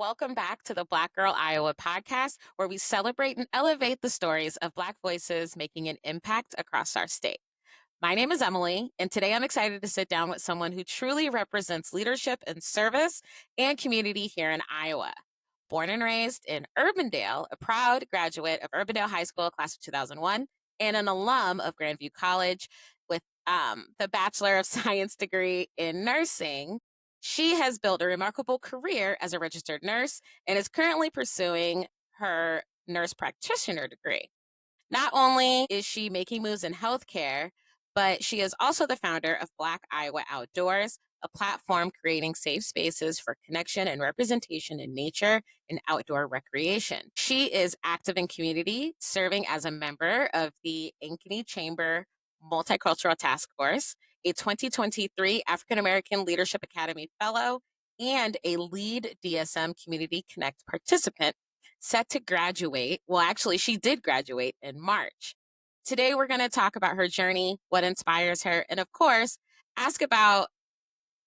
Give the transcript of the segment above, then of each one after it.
Welcome back to the Black Girl Iowa podcast, where we celebrate and elevate the stories of Black voices making an impact across our state. My name is Emily, and today I'm excited to sit down with someone who truly represents leadership and service and community here in Iowa. Born and raised in Urbandale, a proud graduate of Urbandale High School, class of 2001, and an alum of Grandview College with the Bachelor of Science degree in nursing, she has built a remarkable career as a registered nurse and is currently pursuing her nurse practitioner degree. Not only is she making moves in healthcare, but she is also the founder of Black Iowa Outdoors, a platform creating safe spaces for connection and representation in nature and outdoor recreation. She is active in community, serving as a member of the Ankeny Chamber Multicultural Task Force, a 2023 African American Leadership Academy Fellow, and a lead DSM Community Connect participant set to graduate. Well, actually, she did graduate in March. Today, we're going to talk about her journey, what inspires her, and of course, ask about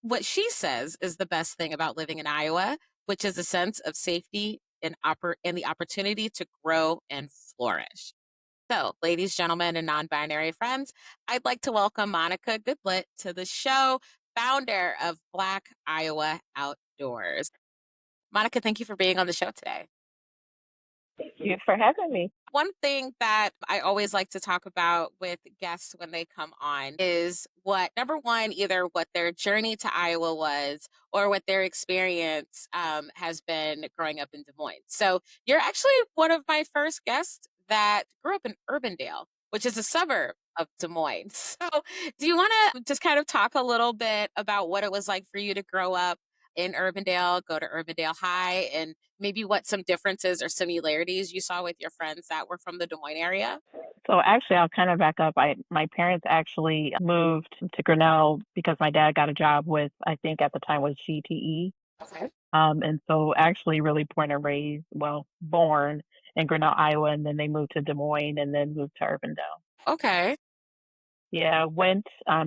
what she says is the best thing about living in Iowa, which is a sense of safety and the opportunity to grow and flourish. So, ladies, gentlemen, and non binary friends, I'd like to welcome Monica Goodlett to the show, founder of Black Iowa Outdoors. Monica, thank you for being on the show today. Thank you for having me. One thing that I always like to talk about with guests when they come on is number one, either what their journey to Iowa was or what their experience has been growing up in Des Moines. So you're actually one of my first guests that grew up in Urbandale, which is a suburb of Des Moines. So do you want to just kind of talk a little bit about what it was like for you to grow up in Urbandale, go to Urbandale High, and maybe what some differences or similarities you saw with your friends that were from the Des Moines area? So actually, I'll kind of back up. My parents actually moved to Grinnell because my dad got a job with, I think at the time was GTE. Okay. And so actually really born in Grinnell, Iowa, and then they moved to Des Moines and then moved to Urbandale. Okay. Yeah, went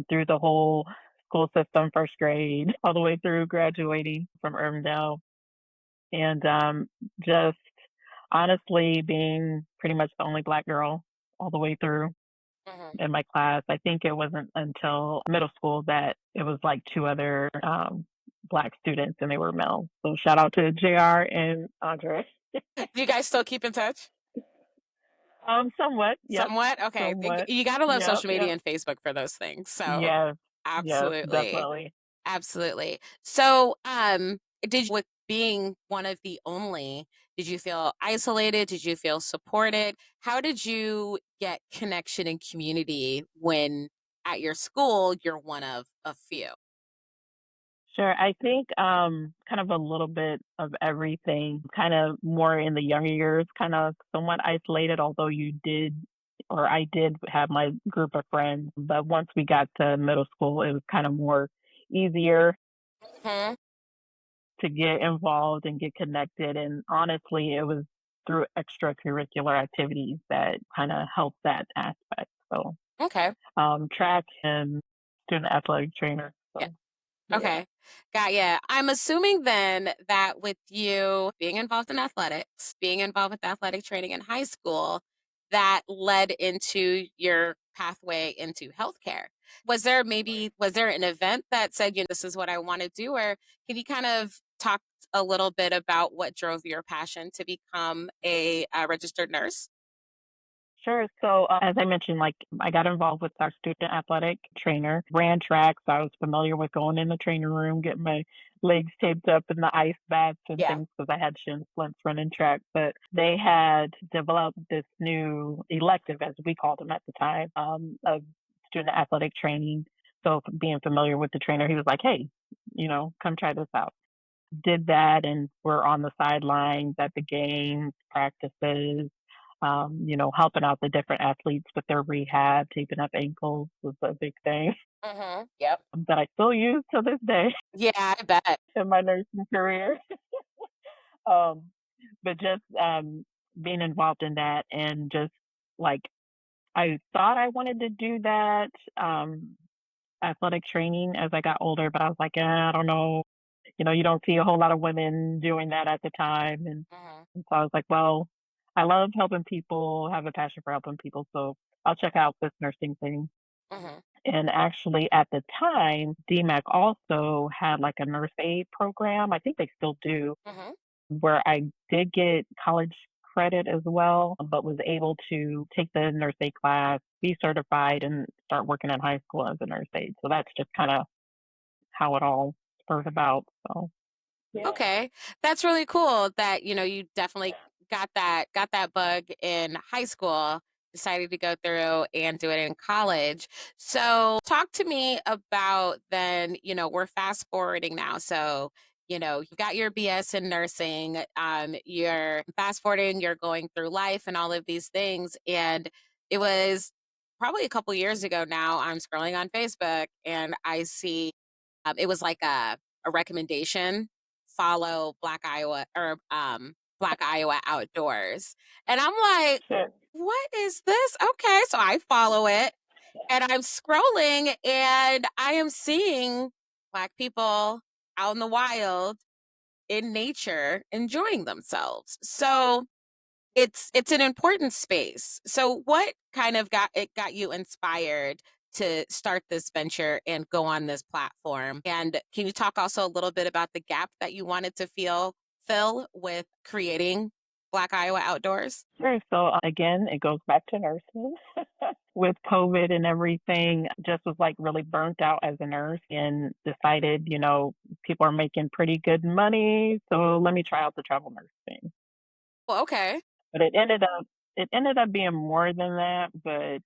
through the whole school system, first grade, all the way through graduating from Urbandale. And just honestly being pretty much the only Black girl all the way through Mhm. in my class. I think it wasn't until middle school that it was like two other Black students and they were male. So shout out to JR and Andre. Do you guys still keep in touch? Somewhat. Yep. Somewhat? Okay. Somewhat. You got to love Yep. social media Yep. and Facebook for those things. So, Yes. Yes. absolutely. Definitely. Absolutely. So, with being one of the only, did you feel isolated? Did you feel supported? How did you get connection and community when at your school you're one of a few? Sure. I think kind of a little bit of everything, kind of more in the younger years, kind of somewhat isolated, although I did have my group of friends. But once we got to middle school, it was kind of more easier Hmm. to get involved and get connected. And honestly, it was through extracurricular activities that kind of helped that aspect. So Okay. track and student athletic trainer. Yeah. So yeah. Okay. Got yeah. I'm assuming then that with you being involved in athletics, being involved with athletic training in high school, that led into your pathway into healthcare. Was there an event that said, this is what I want to do? Or can you kind of talk a little bit about what drove your passion to become a registered nurse? Sure. So, as I mentioned, like I got involved with our student athletic trainer, ran track. So I was familiar with going in the training room, getting my legs taped up in the ice baths and Yeah. things because I had shin splints running track. But they had developed this new elective, as we called them at the time, of student athletic training. So, being familiar with the trainer, he was like, hey, come try this out. Did that and we're on the sidelines at the games, practices, helping out the different athletes with their rehab, taping up ankles was a big thing Mm-hmm. Yep. that I still use to this day Yeah, I bet. in my nursing career. um, but just being involved in that and just like I thought I wanted to do that athletic training as I got older, but I was like, I don't know. you don't see a whole lot of women doing that at the time. Mhm. And so I was like, well, I love helping people, have a passion for helping people. So I'll check out this nursing thing. Mhm. And actually, at the time, DMAC also had like a nurse aid program. I think they still do, Mhm. where I did get college credit as well, but was able to take the nurse aid class, be certified, and start working in high school as a nurse aid. So that's just kind of how it all spurred about. So yeah, Okay. That's really cool that, you definitely got that bug in high school, decided to go through and do it in college. So, talk to me about then, we're fast forwarding now. So, you've got your BS in nursing, you're fast forwarding, you're going through life and all of these things. And it was probably a couple years ago now. I'm scrolling on Facebook and I see it was like a recommendation, follow Black Iowa Outdoors. And I'm like, sure. what is this? Okay. So I follow it and I'm scrolling and I am seeing Black people out in the wild in nature enjoying themselves. So it's an important space. So what kind of got you inspired to start this venture and go on this platform? And can you talk also a little bit about the gap that you wanted to fill with creating Black Iowa Outdoors? Sure. So again, it goes back to nursing. With COVID and everything, just was like really burnt out as a nurse and decided, people are making pretty good money, so let me try out the travel nurse thing. Well, okay. But it ended up being more than that, but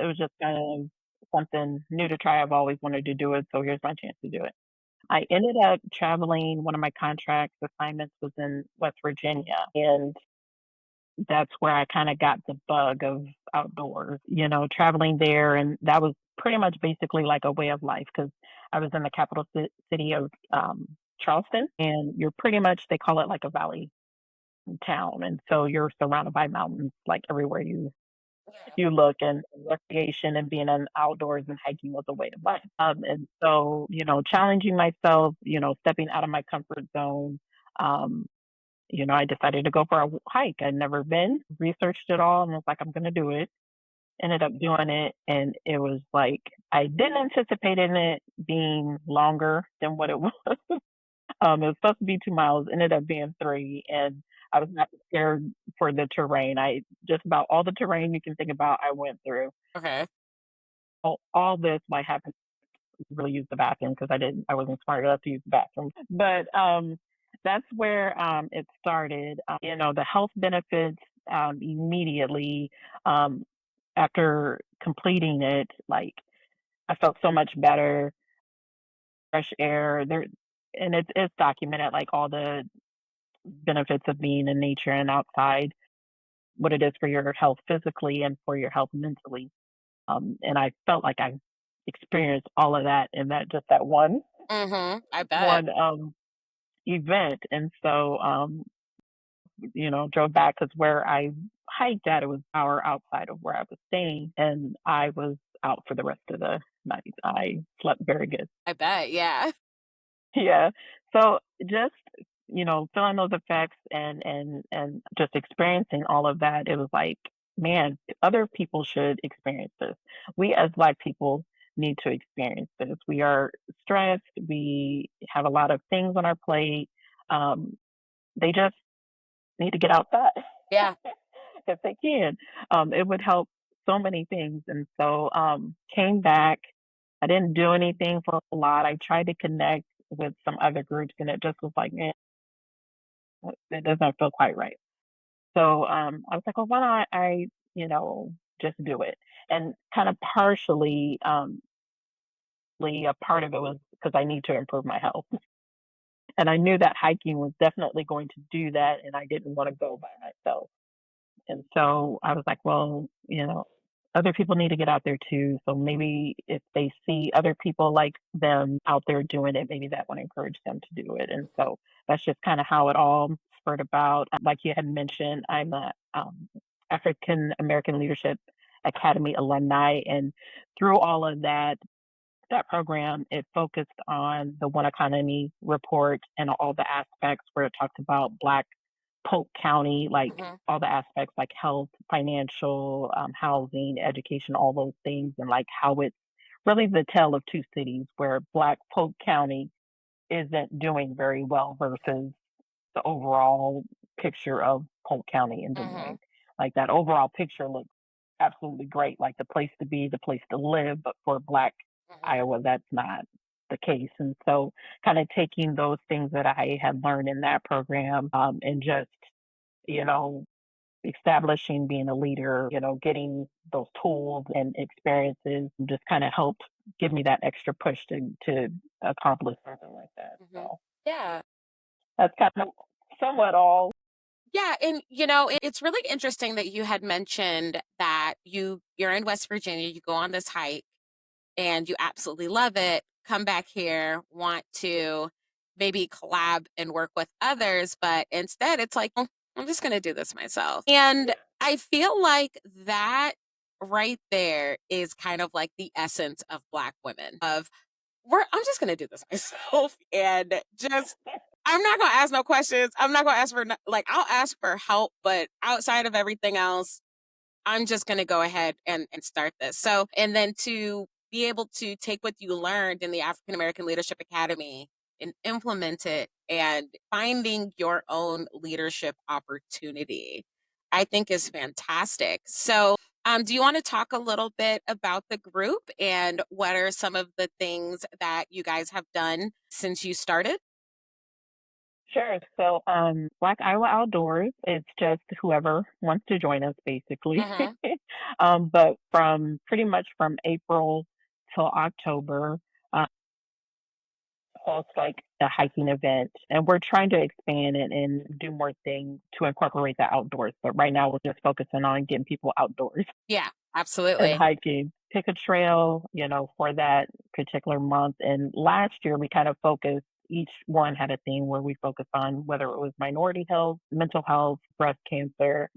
it was just kind of something new to try. I've always wanted to do it, so here's my chance to do it. I ended up traveling. One of my contract assignments was in West Virginia, and that's where I kind of got the bug of outdoors, traveling there. And that was pretty much basically like a way of life because I was in the capital city of Charleston, and you're pretty much, they call it like a valley town. And so you're surrounded by mountains like everywhere Yeah. you look, and recreation and being in outdoors and hiking was a way of life. And so, challenging myself, stepping out of my comfort zone. Um, I decided to go for a hike. I'd never been, researched it all, and was like, I'm going to do it. Ended up doing it, and it was like, I didn't anticipate it being longer than what it was. It was supposed to be 2 miles, ended up being three, and I was not scared for the terrain. I just about all the terrain you can think about, I went through. Okay. All this, I happened to really use the bathroom because I wasn't smart enough to use the bathroom. But that's where it started. The health benefits immediately um, after completing it, like I felt so much better, fresh air there, and it's documented like all the benefits of being in nature and outside, what it is for your health physically and for your health mentally. And I felt like I experienced all of that in that Mhm. I bet. one event. And so drove back because where I hiked at, it was an hour outside of where I was staying, and I was out for the rest of the night. I slept very good. I bet. Yeah. Yeah. So just, feeling those effects and just experiencing all of that, it was like, man, other people should experience this. We as Black people need to experience this. We are stressed. We have a lot of things on our plate. Um, they just need to get outside Yeah. if they can. It would help so many things. And so came back. I didn't do anything for a lot. I tried to connect with some other groups, and it just was like, man, it doesn't feel quite right. So I was like, well, why don't just do it? And kind of partially, a part of it was because I need to improve my health. And I knew that hiking was definitely going to do that, and I didn't want to go by myself. And so I was like, well, other people need to get out there too. So maybe if they see other people like them out there doing it, maybe that would encourage them to do it. And so that's just kind of how it all spurred about. Like you had mentioned, I'm a African American Leadership Academy alumni, and through all of that, that program, it focused on the One Economy report and all the aspects where it talked about Black Polk County, like Hmm. all the aspects like health, financial, housing, education, all those things, and like how it's really the tale of two cities where Black Polk County isn't doing very well versus the overall picture of Polk County in Des Hmm. Moines. Like that overall picture looks absolutely great, like the place to be, the place to live, but for Black Hmm. Iowa, that's not the case. And so, kind of taking those things that I had learned in that program and just, you know, establishing being a leader, getting those tools and experiences just kind of helped give me that extra push to accomplish something like that. Hmm. So Yeah. that's kind of somewhat all. Yeah, and it's really interesting that you had mentioned that you're in West Virginia, you go on this hike and you absolutely love it, come back here, want to maybe collab and work with others, but instead it's like, "Oh, I'm just going to do this myself." And I feel like that right there is kind of like the essence of Black women of I'm just gonna do this myself and just I'm not gonna ask no questions. I'm not gonna ask for like I'll ask for help, but outside of everything else, I'm just gonna go ahead and start this. So and then to be able to take what you learned in the African American Leadership Academy and implement it and finding your own leadership opportunity, I think is fantastic. So do you want to talk a little bit about the group and what are some of the things that you guys have done since you started? Sure. So, Black Iowa Outdoors, it's just whoever wants to join us, basically. Hmm. But from pretty much from April till October, uh, host like a hiking event, and we're trying to expand it and do more things to incorporate the outdoors. But right now, we're just focusing on getting people outdoors Yeah, and absolutely. hiking. Pick a trail, for that particular month. And last year we kind of focused, each one had a theme where we focused on whether it was minority health, mental health, breast cancer.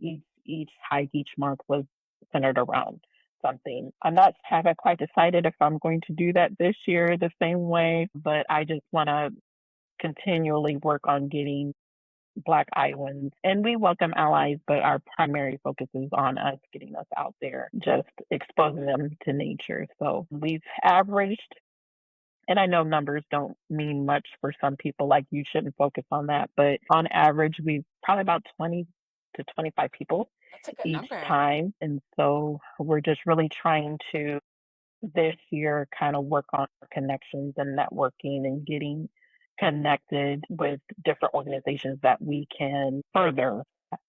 Each hike each month was centered around something. I'm not haven't quite decided if I'm going to do that this year the same way, but I just want to continually work on getting Black Iowans, and we welcome allies, but our primary focus is on us getting us out there, just exposing them to nature. So we've averaged, and I know numbers don't mean much for some people, like you shouldn't focus on that, but on average, we've probably about 20 to 25 people That's a good each number. time. And so we're just really trying to this year kind of work on connections and networking and getting connected with different organizations that we can further,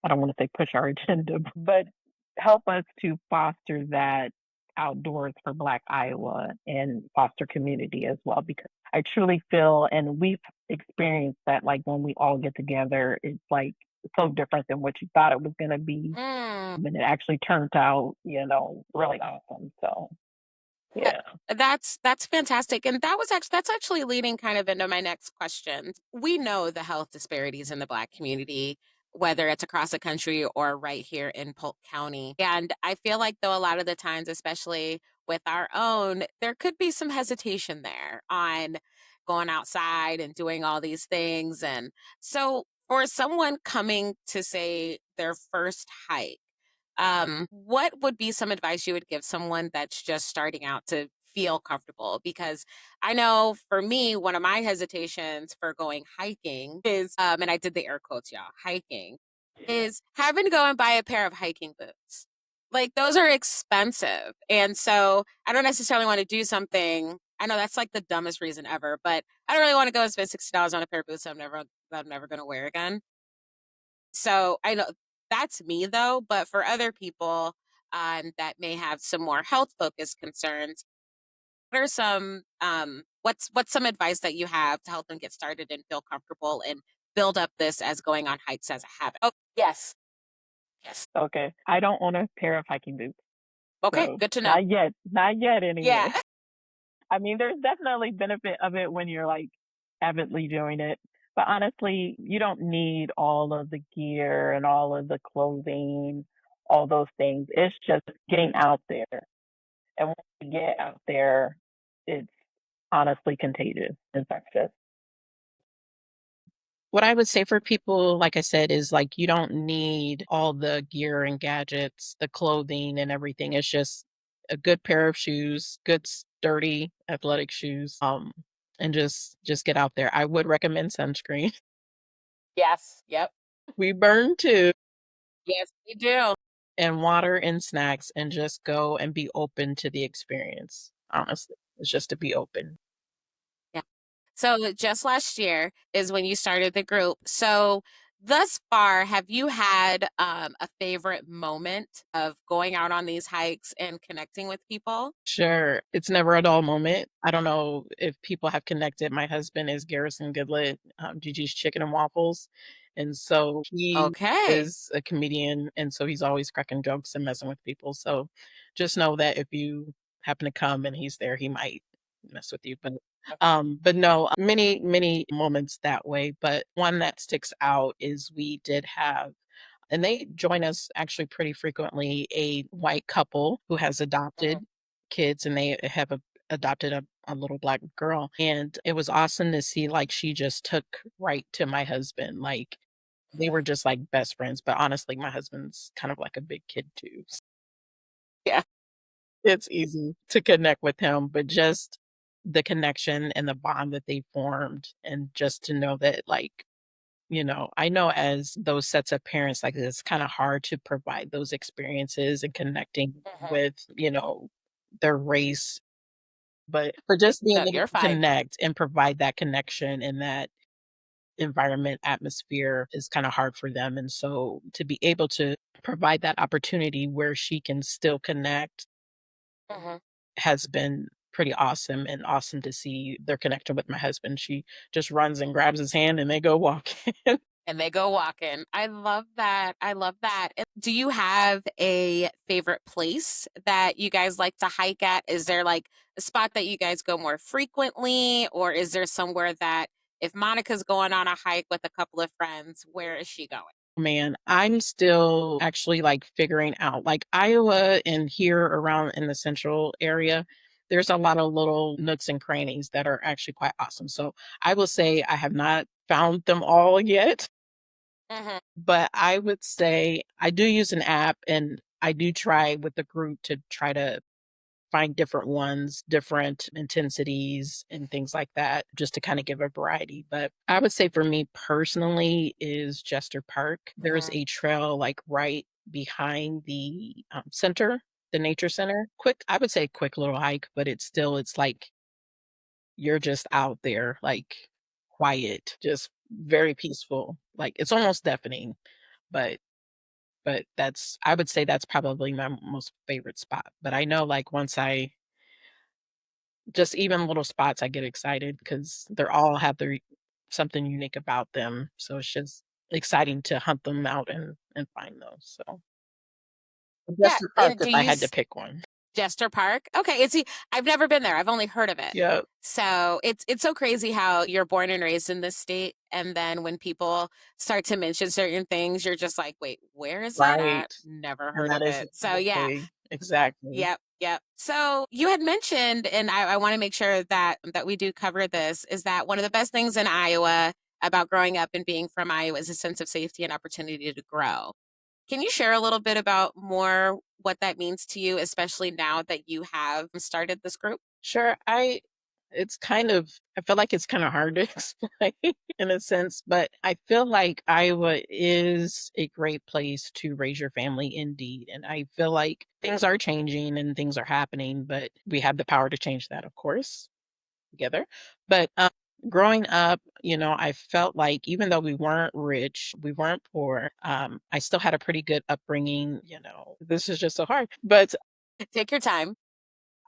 I don't want to say push our agenda, but help us to foster that outdoors for Black Iowa and foster community as well. Because I truly feel, and we've experienced that, like when we all get together, it's like so different than what you thought it was going to be. Mm. And it actually turned out, really awesome. So, Uh, yeah. that's fantastic, and that's actually leading kind of into my next question. We know the health disparities in the Black community, whether it's across the country or right here in Polk County. And I feel like though a lot of the times, especially with our own, there could be some hesitation there on going outside and doing all these things. And so for someone coming to say their first hike, what would be some advice you would give someone that's just starting out to feel comfortable? Because I know for me, one of my hesitations for going hiking is, and I did the air quotes, y'all, hiking, is having to go and buy a pair of hiking boots. Like those are expensive. And so I don't necessarily want to do something. I know that's like the dumbest reason ever, but I don't really want to go and spend $60 on a pair of boots I'm never gonna wear again. So I know that's me though, but for other people that may have some more health focused concerns, what are what's some advice that you have to help them get started and feel comfortable and build up this as going on hikes as a habit? Oh, yes. Yes. Okay. I don't own a pair of hiking boots, Okay, so good to know. not yet Yeah. anyway. I mean, there's definitely benefit of it when you're like avidly doing it, but honestly, you don't need all of the gear and all of the clothing, all those things. It's just getting out there, and once you get out there, it's honestly contagious, infectious. What I would say for people, like I said, is like you don't need all the gear and gadgets, the clothing and everything. It's just a good pair of shoes, good sturdy athletic shoes, and just get out there. I would recommend sunscreen. Yes. Yep. We burn too, Yes, we do. and water and snacks, and just go and be open to the experience. Honestly, it's just to be open. Yeah. So just last year is when you started the group. So thus far, have you had a favorite moment of going out on these hikes and connecting with people? Sure. It's never a dull moment. I don't know if people have connected. My husband is Garrison Goodlett, Gigi's Chicken and Waffles. And so he Okay. is a comedian. And so he's always cracking jokes and messing with people. So just know that if you happen to come and he's there, he might mess with you. But no, many moments that way. But one that sticks out is we did have, and they join us actually pretty frequently, a white couple who has Mhm. adopted kids, and they have adopted a little black girl. And it was awesome to see, like, she just took right to my husband. Like, they were just like best friends. But honestly, my husband's kind of like a big kid too. Yeah. It's easy to connect with him, but just the connection and the bond that they formed, and just to know that, like, I know as those sets of parents, like, it's kinda hard to provide those experiences and connecting Mhm. with, their race, but for just being No, able you're to fine. connect and provide that connection and that environment, atmosphere is kinda hard for them, and so to be able to provide that opportunity where she can still connect Mhm. has been pretty awesome, and awesome to see their connection with my husband. She just runs and grabs his hand and they go walking. And they go walking. I love that. I love that. And do you have a favorite place that you guys like to hike at? Is there like a spot that you guys go more frequently, or is there somewhere that if Monica's going on a hike with a couple of friends, where is she going? Man, I'm still actually, like, figuring out, like, Iowa and here around in the central area, there's a lot of little nooks and crannies that are actually quite awesome. So, I will say I have not found them all yet, Mhm. but I would say I do use an app, and I do try with the group to try to find different ones, different intensities and things like that, just to kind of give a variety. But I would say for me personally is Jester Park. There's Mhm. a trail like right behind the center, the nature center. Quick, I would say quick little hike, but it's like you're just out there, like quiet, just very peaceful. Like it's almost deafening, but that's I would say that's probably my most favorite spot. But I know like once I just even little spots, I get excited because 'cause they're all have their something unique about them, so it's just exciting to hunt them out and find those, so Yeah. Jester Park And if do I you had to pick one. Jester Park? Okay, it's I've never been there, I've only heard of it. Yep, So, it's so crazy how you're born and raised in this state, and then when people start to mention certain things, you're just like, "Wait, where is that right, at? Never and heard that of is it." So, yeah. exactly. Yep, yep. So, you had mentioned, and I wanna make sure that we do cover this, is that one of the best things in Iowa about growing up and being from Iowa is a sense of safety and opportunity to grow. Can you share a little bit about more what that means to you, especially now that you have started this group? Sure, I feel like it's kinda hard to explain in a sense, but I feel like Iowa is a great place to raise your family indeed, and I feel like things are changing and things are happening, but we have the power to change that, of course, together. But, growing up, I felt like even though we weren't rich, we weren't poor, I still had a pretty good upbringing. This is just so hard, but Take your time.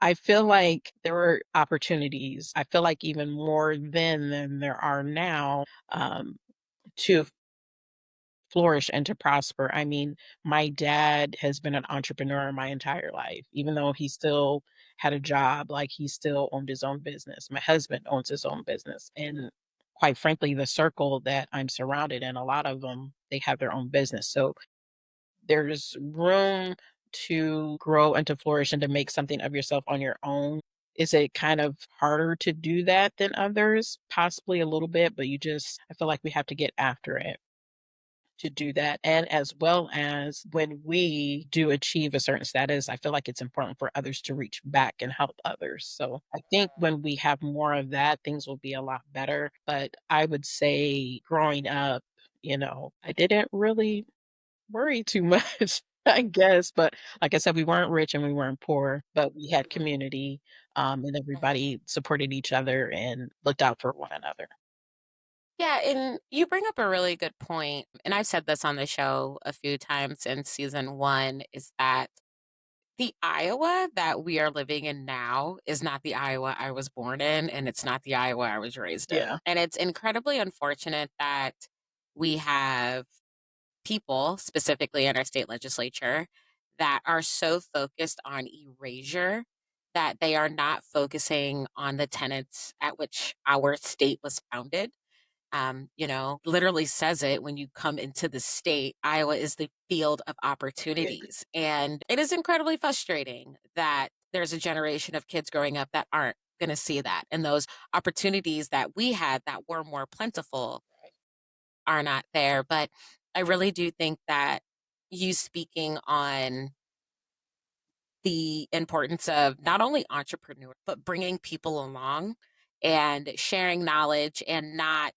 I feel like there were opportunities. I feel like even more then than there are now, to flourish and to prosper. I mean, my dad has been an entrepreneur my entire life, even though he still had a job, like he still owned his own business. My husband owns his own business. And quite frankly, the circle that I'm surrounded in, a lot of them, they have their own business. So there's room to grow and to flourish and to make something of yourself on your own. Is it kind of harder to do that than others? Possibly a little bit, but I feel like we have to get after it to do that. And as well as when we do achieve a certain status, I feel like it's important for others to reach back and help others. So I think when we have more of that, things will be a lot better. But I would say growing up, I didn't really worry too much, I guess. But like I said, we weren't rich and we weren't poor, but we had Mhm, community, and mhm. everybody supported each other and looked out for one another. Yeah, and you bring up a really good point, and I've said this on the show a few times in season 1, is that the Iowa that we are living in now is not the Iowa I was born in, and it's not the Iowa I was raised in. Yeah. And it's incredibly unfortunate that we have people, specifically in our state legislature, that are so focused on erasure that they are not focusing on the tenets at which our state was founded. Literally says it when you come into the state. Iowa is the field of opportunities. And it is incredibly frustrating that there's a generation of kids growing up that aren't going to see that. And those opportunities that we had that were more plentiful are not there. But I really do think that you speaking on the importance of not only entrepreneur, but bringing people along and sharing knowledge and not,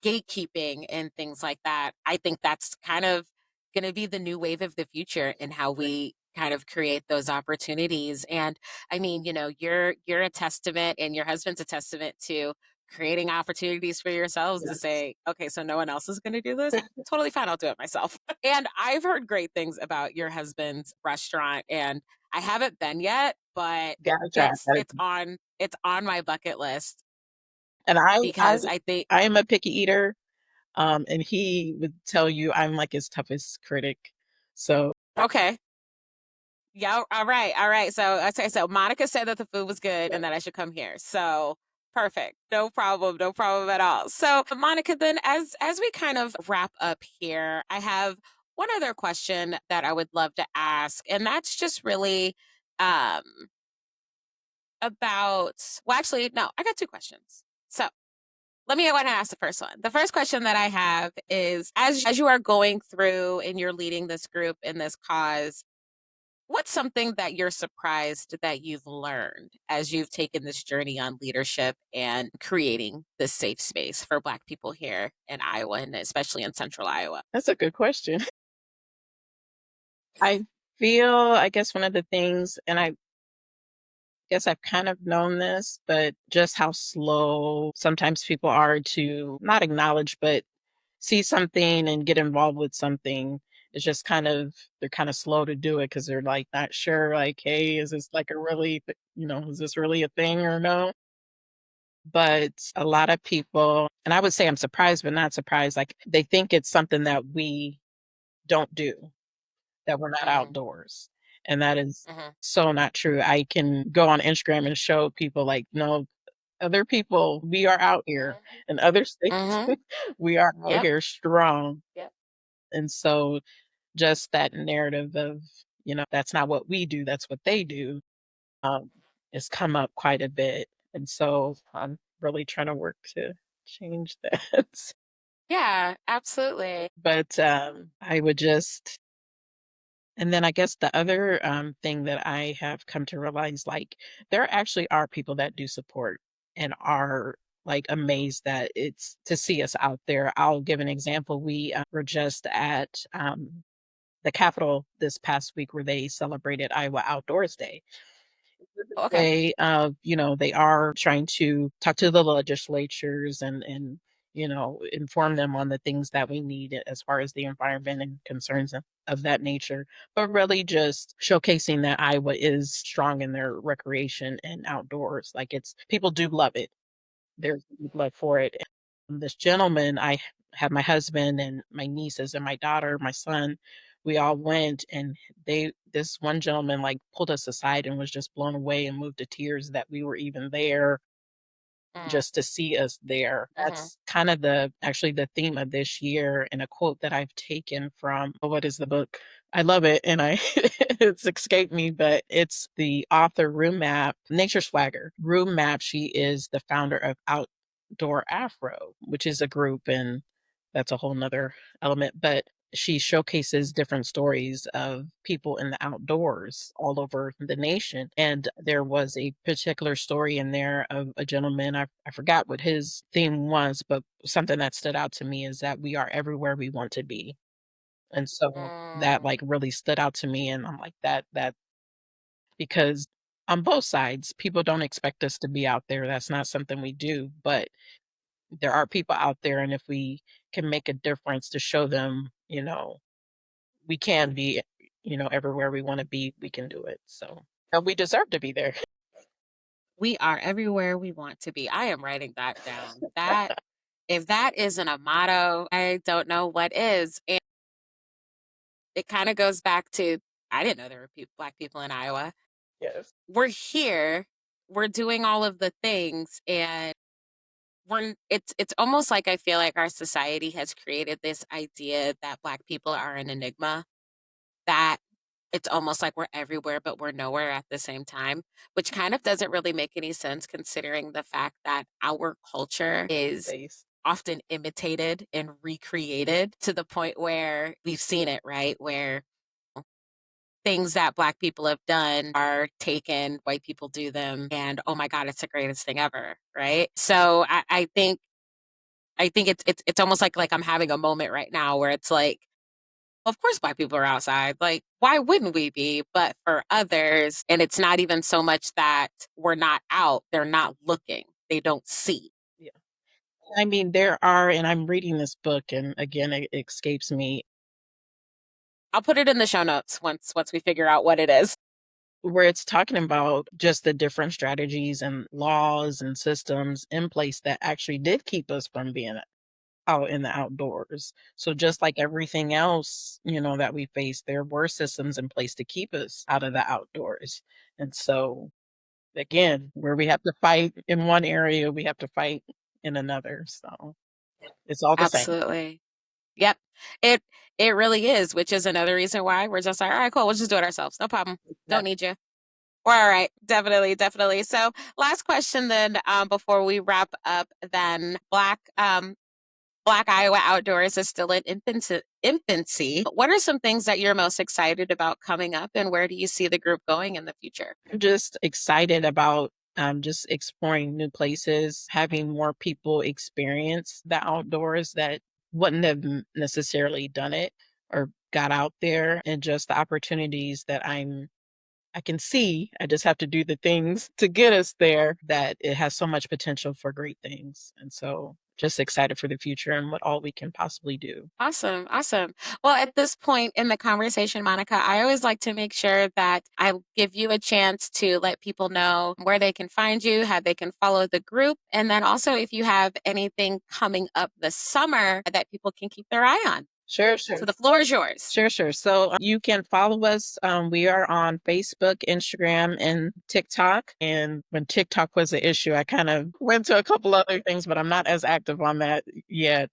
gatekeeping and things like that. I think that's kind of going to be the new wave of the future in how we kind of create those opportunities. And I mean, you're a testament and your husband's a testament to creating opportunities for yourselves to Yes. say, okay, so no one else is going to do this. Totally fine. I'll do it myself. And I've heard great things about your husband's restaurant, and I haven't been yet, but Gotta try. it's on my bucket list And I because I think I am a picky eater, and he would tell you I'm like his toughest critic. So okay. Yeah, all right, all right. So okay, so Monica said that the food was good yeah, and that I should come here. So perfect. No problem, no problem at all. So Monica, then as we kind of wrap up here, I have one other question that I would love to ask, and that's just really um about well, actually, no, I got two questions. So let me go ahead and ask the first one. The first question that I have is as you are going through and you're leading this group in this cause, what's something that you're surprised that you've learned as you've taken this journey on leadership and creating this safe space for Black people here in Iowa and especially in central Iowa? that's a good question. I I guess one of the things, and I guess I've kind of known this, but just how slow sometimes people are to not acknowledge, but see something and get involved with something. It's just they're kind of slow to do it because they're like not sure, like, hey, is this like a really, is this really a thing or no? But a lot of people, and I would say I'm surprised, but not surprised, like they think it's something that we don't do, that we're not Mhm, outdoors. And that is mhm, so not true. I can go on Instagram and show people like, no, other people, we are out here mhm, in other states. mhm. We are out Yep, here strong. yep. And so just that narrative of, that's not what we do, that's what they do, um, has come up quite a bit. And so I'm really trying to work to change that. Yeah, absolutely. But I would just and then I guess the other thing that I have come to realize, like, there actually are people that do support and are like amazed that it's to see us out there. I'll give an example. We were just at the Capitol this past week where they celebrated Iowa Outdoors Day. Okay. Way of, they are trying to talk to the legislatures and inform them on the things that we need as far as the environment and concerns of that nature, but really just showcasing that Iowa is strong in their recreation and outdoors. Like it's people do love it. There's love for it. And this gentleman, I had my husband and my nieces and my daughter, my son, we all went and this one gentleman like pulled us aside and was just blown away and moved to tears that we were even there Mm, just to see us there. mhm. That's kind of actually the theme of this year and a quote that I've taken from what is the book? I love it, and I it's escaped me, but it's the author Room Map, Nature Swagger. Room Map, she is the founder of Outdoor Afro, which is a group, and that's a whole nother element. But she showcases different stories of people in the outdoors all over the nation. And there was a particular story in there of a gentleman, I forgot what his theme was, but something that stood out to me is that we are everywhere we want to be. And so that, Mm, like, really stood out to me, and I'm like, that because on both sides, people don't expect us to be out there, that's not something we do, but there are people out there, and if we can make a difference to show them, we can be, everywhere we wanna be, we can do it, so and we deserve to be there. we are everywhere we want to be. I am writing that down. That if that isn't a motto, I don't know what is. And it kind of goes back to I didn't know there were black people in Iowa. Yes. We're here, we're doing all of the things, and it's almost like I feel like our society has created this idea that black people are an enigma, that it's almost like we're everywhere but we're nowhere at the same time, which kind of doesn't really make any sense considering the fact that our culture is Face. often imitated and recreated to the point where we've seen it, right? Where things that black people have done are taken, white people do them, and oh my God, it's the greatest thing ever, right? So I think it's almost like I'm having a moment right now where it's like, of course black people are outside. Like, why wouldn't we be? But for others, and it's not even so much that we're not out, they're not looking. They don't see. Yeah. I mean, there are and I'm reading this book, and again, it escapes me, I'll put it in the show notes once we figure out what it is. where it's talking about just the different strategies and laws and systems in place that actually did keep us from being out in the outdoors. So just like everything else, that we face, there were systems in place to keep us out of the outdoors. And so again, where we have to fight in one area, we have to fight in another. So it's all the same. Absolutely. Yep. It it really is, which is another reason why we're just like, all right, cool, we'll just do it ourselves. No problem. Don't That need you. All right, definitely, definitely. So, last question then, before we wrap up. Then, Black Iowa Outdoors is still in infancy. What are some things that you're most excited about coming up, and where do you see the group going in the future? I'm just excited about just exploring new places, having more people experience the outdoors that wouldn't have necessarily done it or got out there, and just the opportunities that I can see. I just have to do the things to get us there, that it has so much potential for great things. And so just excited for the future and what all we can possibly do. Awesome, awesome. Well, at this point in the conversation, Monica, I always like to make sure that I give you a chance to let people know where they can find you, how they can follow the group, and then also if you have anything coming up this summer that people can keep their eye on. Sure, sure. So the floor is yours. Sure, sure. So you can follow us. We are on Facebook, Instagram, and TikTok. And when TikTok was an issue, I kind of went to a couple other things, but I'm not as active on that yet.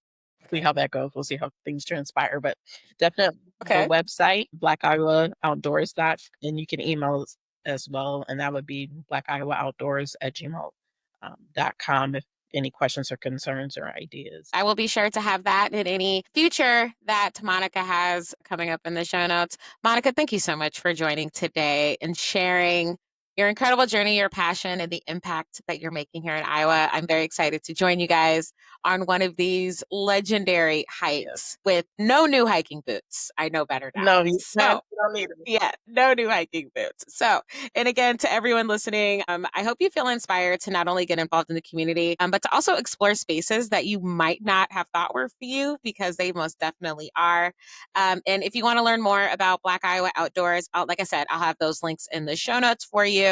See how that goes. We'll see how things transpire. But definitely have a Okay. website, Black Iowa Outdoors and you can email us as well. And that would be Black Iowa Outdoors at gmail.com if any questions or concerns or ideas. I will be sure to have that in any future that Monica has coming up in the show notes. Monica, thank you so much for joining today and sharing your incredible journey, your passion, and the impact that you're making here in Iowa. I'm very excited to join you guys on one of these legendary Yes. hikes with no new hiking boots. I know better now. No, you So, don't need it. yeah, no new hiking boots. So, and again, to everyone listening, I hope you feel inspired to not only get involved in the community, but to also explore spaces that you might not have thought were for you because they most definitely are. And if you want to learn more about Black Iowa Outdoors, like I said, I'll have those links in the show notes for you.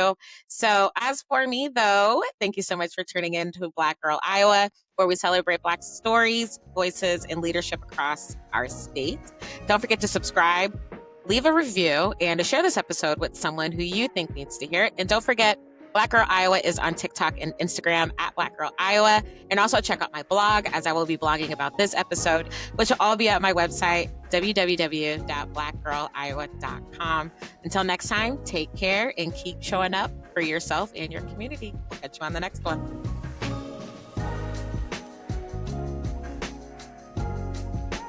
So, as for me, though, thank you so much for tuning in to Black Girl Iowa, where we celebrate Black stories, voices, and leadership across our state. Don't forget to subscribe, leave a review, and to share this episode with someone who you think needs to hear it. And don't forget, Black Girl Iowa is on TikTok and Instagram at Black Girl Iowa. And also check out my blog, as I will be blogging about this episode, which will all be at my website, www.blackgirliowa.com. Until next time, take care and keep showing up for yourself and your community. We'll catch you on the next one.